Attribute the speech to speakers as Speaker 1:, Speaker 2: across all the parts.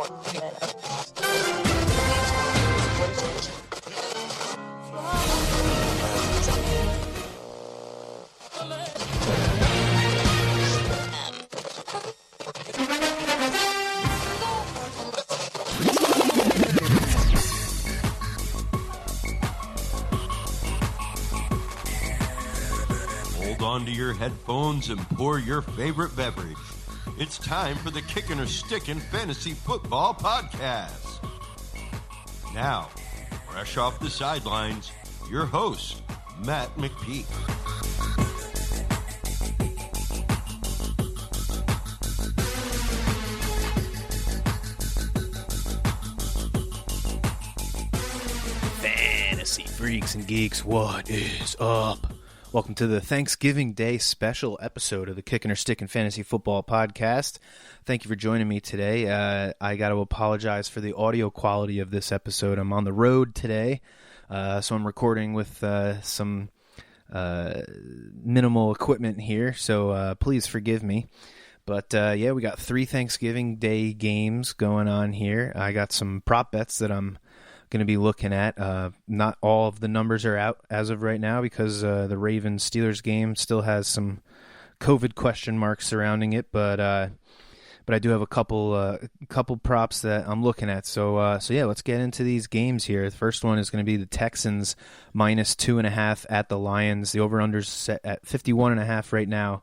Speaker 1: Onto your headphones and pour your favorite beverage. It's time for the Kickin or Stickin Fantasy Football Podcast. Now, fresh off the sidelines, your host, Matt McPeak.
Speaker 2: Fantasy freaks and geeks, what is up? Welcome to the Thanksgiving Day special episode of the Kickin or Stickin Fantasy Football Podcast. Thank you for joining me today. I got to apologize for the audio quality of this episode. I'm on the road today, so I'm recording with some minimal equipment here, so please forgive me. But yeah, we got 3 Thanksgiving Day games going on here. I got some prop bets that I'm going to be looking at. Not all of the numbers are out as of right now because the Ravens-Steelers game still has some COVID question marks surrounding it, but I do have a couple props that I'm looking at. So yeah, let's get into these games here. The first one is going to be the Texans minus 2.5 at the Lions. The over/under's set at 51.5 right now.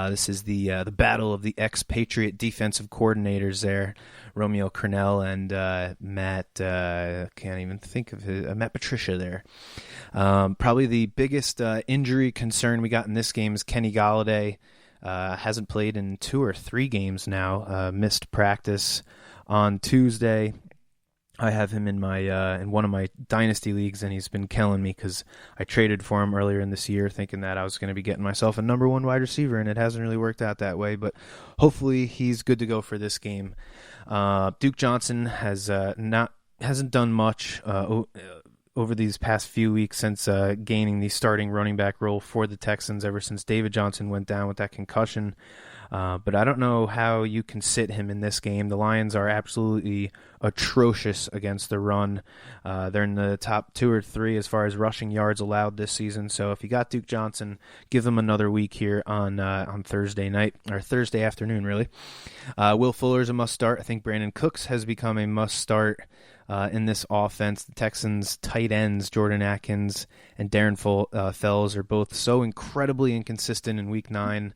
Speaker 2: This is the battle of the expatriate defensive coordinators there, Romeo Crennel and Matt. Can't even think of Matt Patricia there. Probably the biggest injury concern we got in this game is Kenny Golladay. Hasn't played in 2 or 3 games now. Missed practice on Tuesday. I have him in my in one of my dynasty leagues, and he's been killing me because I traded for him earlier in this year, thinking that I was going to be getting myself a number 1 wide receiver, and it hasn't really worked out that way. But hopefully, he's good to go for this game. Duke Johnson hasn't done much over these past few weeks since gaining the starting running back role for the Texans. Ever since David Johnson went down with that concussion. But I don't know how you can sit him in this game. The Lions are absolutely atrocious against the run. They're in the top 2 or 3 as far as rushing yards allowed this season. So if you got Duke Johnson, give them another week here on Thursday night, or Thursday afternoon, really. Will Fuller's a must-start. I think Brandon Cooks has become a must-start in this offense. The Texans' tight ends, Jordan Atkins and Darren Fells, are both so incredibly inconsistent in Week 9.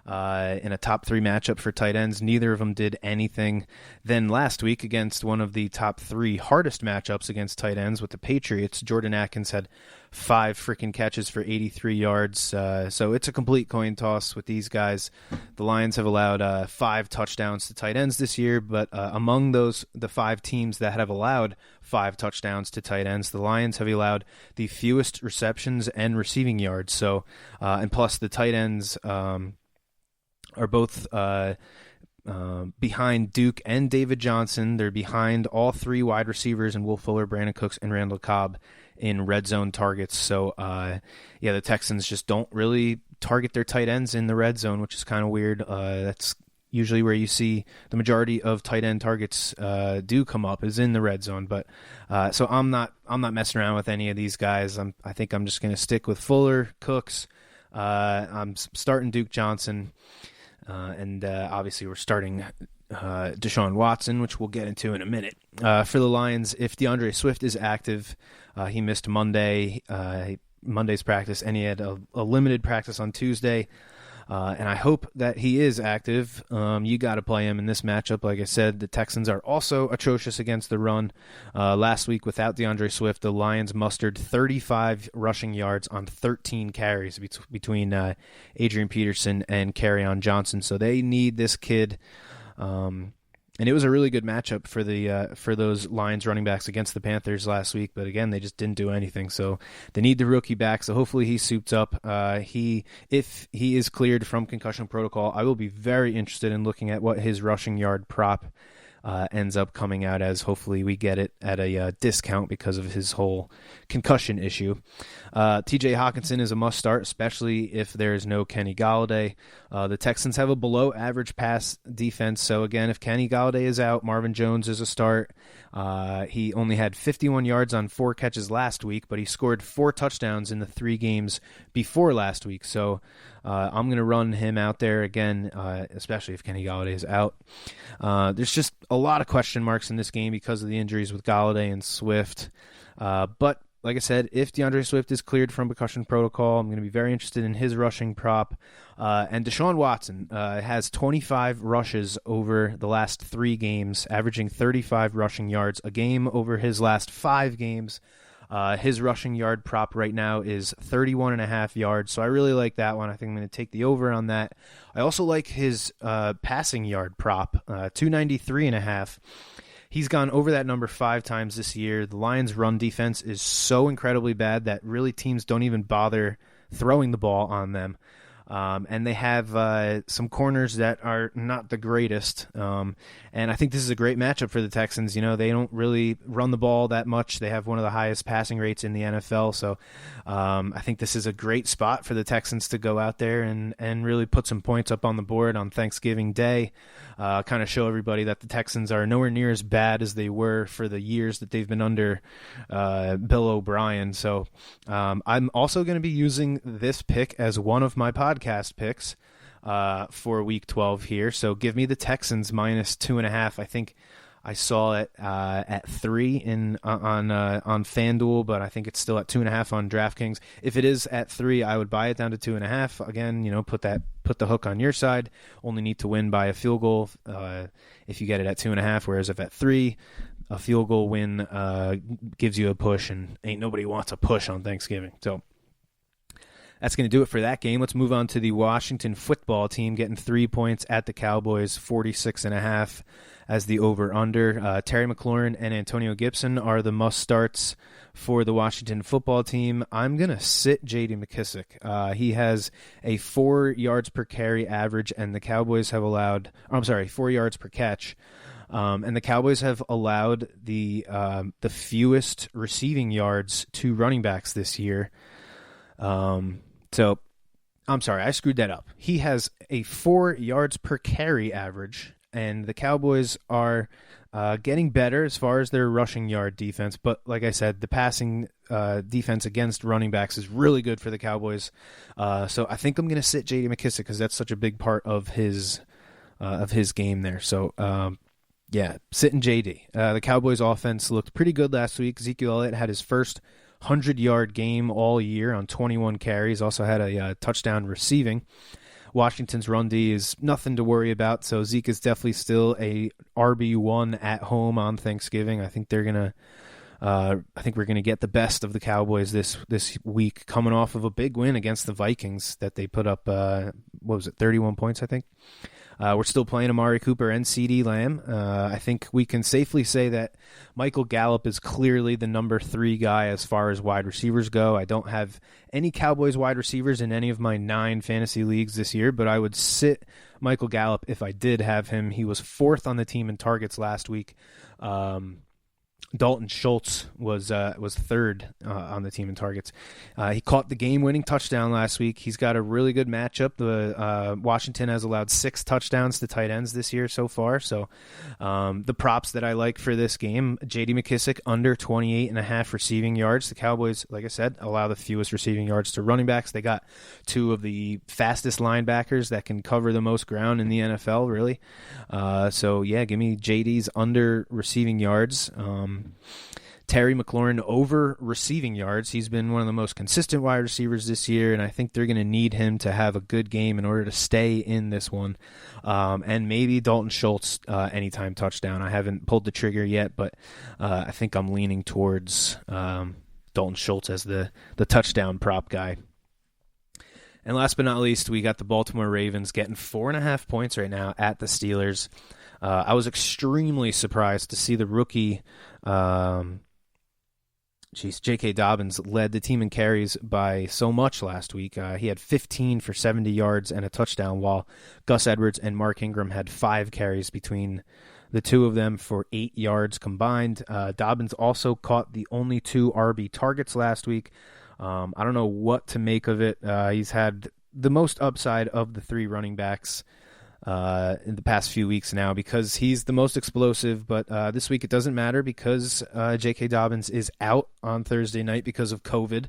Speaker 2: In a top 3 matchup for tight ends. Neither of them did anything. Then last week against one of the top 3 hardest matchups against tight ends with the Patriots, Jordan Atkins had 5 freaking catches for 83 yards. So it's a complete coin toss with these guys. The Lions have allowed 5 touchdowns to tight ends this year, but among the 5 teams that have allowed 5 touchdowns to tight ends, the Lions have allowed the fewest receptions and receiving yards. So, and plus the tight ends are both behind Duke and David Johnson. They're behind all 3 wide receivers in Will Fuller, Brandon Cooks, and Randall Cobb in red zone targets. So, yeah, the Texans just don't really target their tight ends in the red zone, which is kind of weird. That's usually where you see the majority of tight end targets do come up, is in the red zone. But so I'm not messing around with any of these guys. I think I'm just going to stick with Fuller, Cooks. I'm starting Duke Johnson. And obviously we're starting Deshaun Watson, which we'll get into in a minute. For the Lions, if DeAndre Swift is active, he missed Monday's practice, and he had a limited practice on Tuesday. And I hope that he is active. You got to play him in this matchup. Like I said, the Texans are also atrocious against the run. Last week, without DeAndre Swift, the Lions mustered 35 rushing yards on 13 carries between Adrian Peterson and Kerryon Johnson. So they need this kid. And it was a really good matchup for those Lions running backs against the Panthers last week. But again, they just didn't do anything. So they need the rookie back. So hopefully he suits up. If he is cleared from concussion protocol, I will be very interested in looking at what his rushing yard prop ends up coming out as. Hopefully we get it at a discount because of his whole concussion issue. TJ Hawkinson is a must start, especially if there's no Kenny Golladay. The Texans have a below average pass defense, so again, if Kenny Golladay is out, Marvin Jones is a start. He only had 51 yards on 4 catches last week, but he scored 4 touchdowns in the 3 games before last week, so I'm going to run him out there again, especially if Kenny Golladay is out. There's just a lot of question marks in this game because of the injuries with Golladay and Swift, but like I said, if DeAndre Swift is cleared from concussion protocol, I'm going to be very interested in his rushing prop. And Deshaun Watson has 25 rushes over the last 3 games, averaging 35 rushing yards a game over his last 5 games. His rushing yard prop right now is 31.5 yards, so I really like that one. I think I'm going to take the over on that. I also like his passing yard prop, 293.5. He's gone over that number 5 times this year. The Lions' run defense is so incredibly bad that really teams don't even bother throwing the ball on them. And they have some corners that are not the greatest. And I think this is a great matchup for the Texans. You know, they don't really run the ball that much. They have one of the highest passing rates in the NFL. So I think this is a great spot for the Texans to go out there and really put some points up on the board on Thanksgiving Day. Kind of show everybody that the Texans are nowhere near as bad as they were for the years that they've been under Bill O'Brien. So I'm also going to be using this pick as one of my podcast picks for Week 12 here. So give me the Texans minus 2.5. I think I saw it at 3 on FanDuel, but I think it's still at 2.5 on DraftKings. If it is at 3, I would buy it down to 2.5. Again, you know, put the hook on your side. Only need to win by a field goal if you get it at 2.5. Whereas if at 3, a field goal win gives you a push, and ain't nobody wants a push on Thanksgiving. So that's going to do it for that game. Let's move on to the Washington football team getting 3 points at the Cowboys, 46.5 as the over-under. Terry McLaurin and Antonio Gibson are the must-starts for the Washington football team. I'm going to sit J.D. McKissic. He has a 4 yards per carry average, and the Cowboys have allowed, 4 yards per catch. And the Cowboys have allowed the fewest receiving yards to running backs this year. So, I'm sorry, I screwed that up. He has a 4 yards per carry average, and the Cowboys are getting better as far as their rushing yard defense. But like I said, the passing defense against running backs is really good for the Cowboys. So I think I'm going to sit J.D. McKissic because that's such a big part of his game there. So, yeah, sitting J.D. The Cowboys offense looked pretty good last week. Ezekiel Elliott had his first 100-yard game all year on 21 carries, also had a touchdown receiving. Washington's run D is nothing to worry about, so Zeke is definitely still a RB1 at home on Thanksgiving. I think we're gonna get the best of the Cowboys this week, coming off of a big win against the Vikings that they put up 31 points, I think. We're still playing Amari Cooper and CeeDee Lamb. I think we can safely say that Michael Gallup is clearly the number 3 guy as far as wide receivers go. I don't have any Cowboys wide receivers in any of my 9 fantasy leagues this year, but I would sit Michael Gallup if I did have him. He was 4th on the team in targets last week. Dalton Schultz was 3rd on the team in targets. He caught the game-winning touchdown last week. He's got a really good matchup. The Washington has allowed 6 touchdowns to tight ends this year so far. So the props that I like for this game, J.D. McKissic under 28.5 receiving yards. The Cowboys, like I said, allow the fewest receiving yards to running backs. They got 2 of the fastest linebackers that can cover the most ground in the NFL, really. So, yeah, give me J.D.'s under receiving yards. Terry McLaurin over receiving yards. He's been one of the most consistent wide receivers this year, and I think they're going to need him to have a good game in order to stay in this one. And maybe Dalton Schultz anytime touchdown. I haven't pulled the trigger yet, but I think I'm leaning towards Dalton Schultz as the touchdown prop guy. And last but not least, we got the Baltimore Ravens getting 4.5 points right now at the Steelers. I was extremely surprised to see the rookie, J.K. Dobbins led the team in carries by so much last week. He had 15 for 70 yards and a touchdown, while Gus Edwards and Mark Ingram had 5 carries between the two of them for 8 yards combined. Dobbins also caught the only 2 RB targets last week. I don't know what to make of it. He's had the most upside of the 3 running backs in the past few weeks now because he's the most explosive, but this week it doesn't matter because J.K. Dobbins is out on Thursday night because of COVID.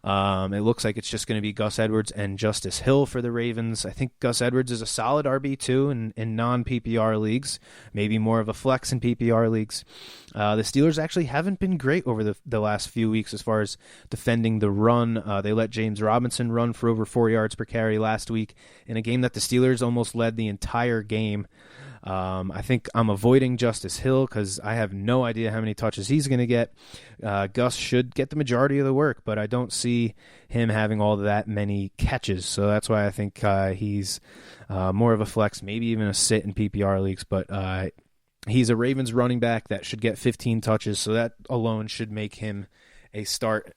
Speaker 2: It looks like it's just going to be Gus Edwards and Justice Hill for the Ravens. I think Gus Edwards is a solid RB2 in non-PPR leagues, maybe more of a flex in PPR leagues. The Steelers actually haven't been great over the last few weeks as far as defending the run. They let James Robinson run for over 4 yards per carry last week in a game that the Steelers almost led the entire game. I think I'm avoiding Justice Hill because I have no idea how many touches he's going to get. Gus should get the majority of the work, but I don't see him having all that many catches. So that's why I think he's more of a flex, maybe even a sit in PPR leagues. But he's a Ravens running back that should get 15 touches, so that alone should make him a start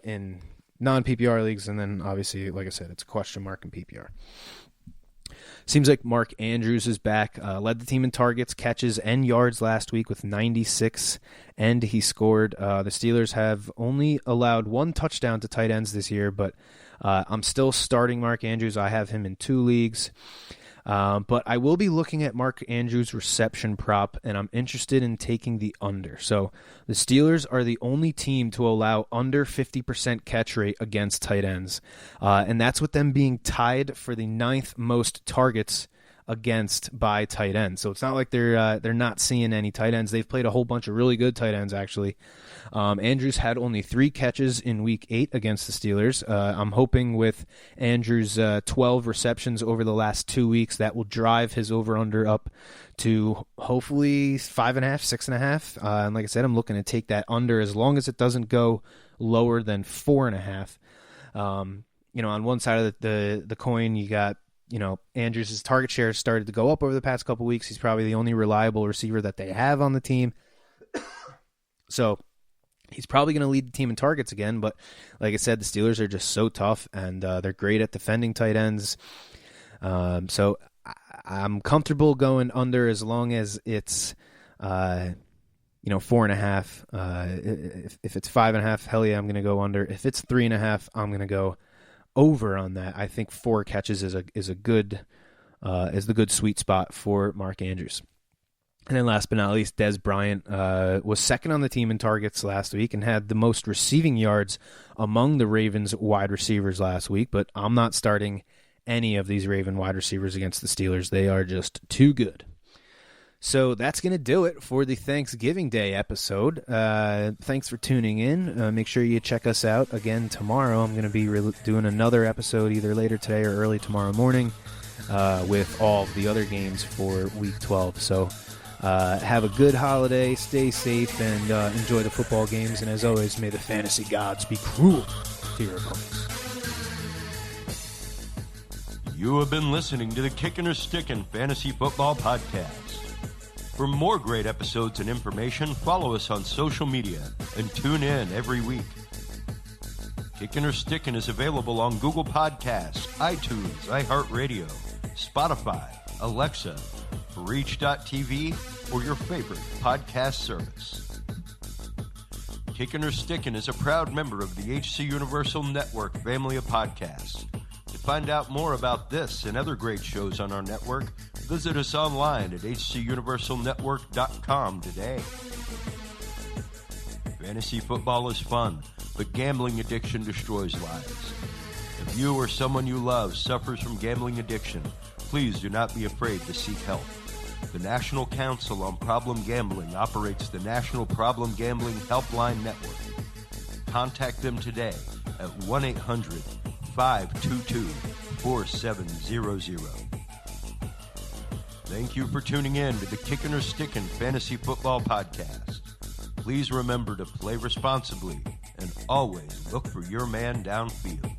Speaker 2: in non-PPR leagues. And then obviously, like I said, it's a question mark in PPR. Seems like Mark Andrews is back. Led the team in targets, catches, and yards last week with 96, and he scored. The Steelers have only allowed 1 touchdown to tight ends this year, but I'm still starting Mark Andrews. I have him in 2 leagues. But I will be looking at Mark Andrews' reception prop, and I'm interested in taking the under. So the Steelers are the only team to allow under 50% catch rate against tight ends, and that's with them being tied for the 9th most targets against by tight ends. So it's not like they're not seeing any tight ends. They've played a whole bunch of really good tight ends, actually. Andrews had only 3 catches in Week 8 against the Steelers. I'm hoping with Andrews' 12 receptions over the last 2 weeks, that will drive his over-under up to hopefully 5.5, 6.5. And like I said, I'm looking to take that under as long as it doesn't go lower than 4.5. On one side of the coin, you got Andrews' target share started to go up over the past couple weeks. He's probably the only reliable receiver that they have on the team. So he's probably going to lead the team in targets again. But like I said, the Steelers are just so tough, and they're great at defending tight ends. So I'm comfortable going under as long as it's 4.5. If it's 5.5, hell yeah, I'm going to go under. If it's 3.5, I'm going to go over on that. I think 4 catches is the good sweet spot for Mark Andrews. And then last but not least, Dez Bryant was second on the team in targets last week and had the most receiving yards among the Ravens wide receivers last week, but I'm not starting any of these Raven wide receivers against the Steelers. They are just too good. So that's going to do it for the Thanksgiving Day episode. Thanks for tuning in. Make sure you check us out again tomorrow. I'm going to be doing another episode either later today or early tomorrow morning with all the other games for Week 12. So have a good holiday, stay safe, and enjoy the football games. And as always, may the fantasy gods be cruel to your opponents.
Speaker 1: You have been listening to the Kickin' or Stickin' Fantasy Football Podcast. For more great episodes and information, follow us on social media and tune in every week. Kickin' or Stickin' is available on Google Podcasts, iTunes, iHeartRadio, Spotify, Alexa, Reach.tv, or your favorite podcast service. Kickin' or Stickin' is a proud member of the HC Universal Network family of podcasts. To find out more about this and other great shows on our network, visit us online at hcuniversalnetwork.com today. Fantasy football is fun, but gambling addiction destroys lives. If you or someone you love suffers from gambling addiction, please do not be afraid to seek help. The National Council on Problem Gambling operates the National Problem Gambling Helpline Network. Contact them today at 1-800-522-4700. Thank you for tuning in to the Kickin' or Stickin' Fantasy Football Podcast. Please remember to play responsibly and always look for your man downfield.